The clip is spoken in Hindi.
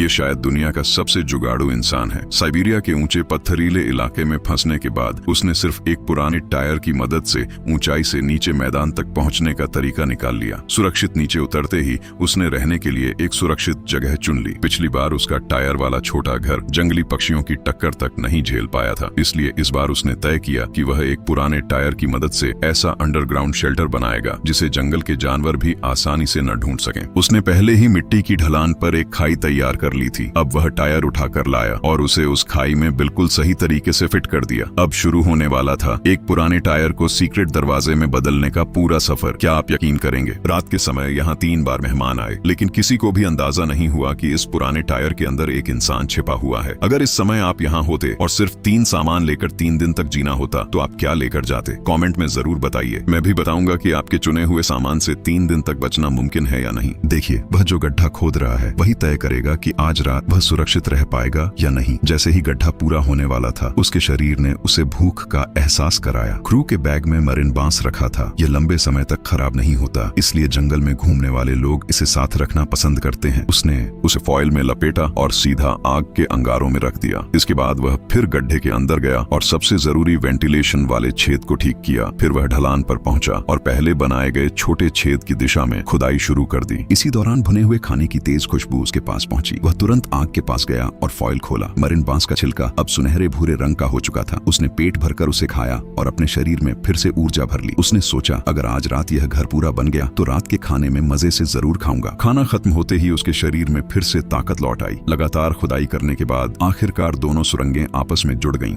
ये शायद दुनिया का सबसे जुगाड़ू इंसान है। साइबेरिया के ऊंचे पत्थरीले इलाके में फंसने के बाद उसने सिर्फ एक पुराने टायर की मदद से ऊंचाई से नीचे मैदान तक पहुंचने का तरीका निकाल लिया। सुरक्षित नीचे उतरते ही उसने रहने के लिए एक सुरक्षित जगह चुन ली। पिछली बार उसका टायर वाला छोटा घर जंगली पक्षियों की टक्कर तक नहीं झेल पाया था, इसलिए इस बार उसने तय किया कि वह एक पुराने टायर की मदद से ऐसा अंडरग्राउंड शेल्टर बनाएगा जिसे जंगल के जानवर भी आसानी से न ढूंढ सकें। उसने पहले ही मिट्टी की ढलान पर एक खाई तैयार कर ली थी। अब वह टायर उठाकर लाया और उसे उस खाई में बिल्कुल सही तरीके से फिट कर दिया। अब शुरू होने वाला था एक पुराने टायर को सीक्रेट दरवाजे में बदलने का पूरा सफर। क्या आप यकीन करेंगे, रात के समय यहाँ 3 बार मेहमान आए, लेकिन किसी को भी अंदाजा नहीं हुआ कि इस पुराने टायर के अंदर एक इंसान छिपा हुआ है। अगर इस समय आप यहाँ होते और सिर्फ 3 सामान लेकर 3 दिन तक जीना होता तो आप क्या लेकर जाते? कमेंट में जरूर बताइए। मैं भी बताऊंगा कि आपके चुने हुए सामान से 3 दिन तक बचना मुमकिन है या नहीं। देखिए, वह जो गड्ढा खोद रहा है वही तय करेगा कि आज रात वह सुरक्षित रह पाएगा या नहीं। जैसे ही गड्ढा पूरा होने वाला था, उसके शरीर ने उसे भूख का एहसास कराया। क्रू के बैग में मरीन बांस रखा था। यह लंबे समय तक खराब नहीं होता, इसलिए जंगल में घूमने वाले लोग इसे साथ रखना पसंद करते हैं। उसने उसे फॉइल में लपेटा और सीधा आग के अंगारों में रख दिया। इसके बाद वह फिर गड्ढे के अंदर गया और सबसे जरूरी वेंटिलेशन वाले छेद को ठीक किया। फिर वह ढलान पर पहुंचा और पहले बनाए गए छोटे छेद की दिशा में खुदाई शुरू कर दी। इसी दौरान भुने हुए खाने की तेज खुशबू उसके पास पहुंची। वह तुरंत आग के पास गया और फॉइल खोला। मरीन बांस का छिलका अब सुनहरे भूरे रंग का हो चुका था। उसने पेट भरकर उसे खाया और अपने शरीर में फिर से ऊर्जा भर ली। उसने सोचा, अगर आज रात यह घर पूरा बन गया तो रात के खाने में मजे से जरूर खाऊंगा। खाना खत्म होते ही उसके शरीर में फिर से ताकत लौट आई। लगातार खुदाई करने के बाद आखिरकार दोनों सुरंगें आपस में जुड़ गईं।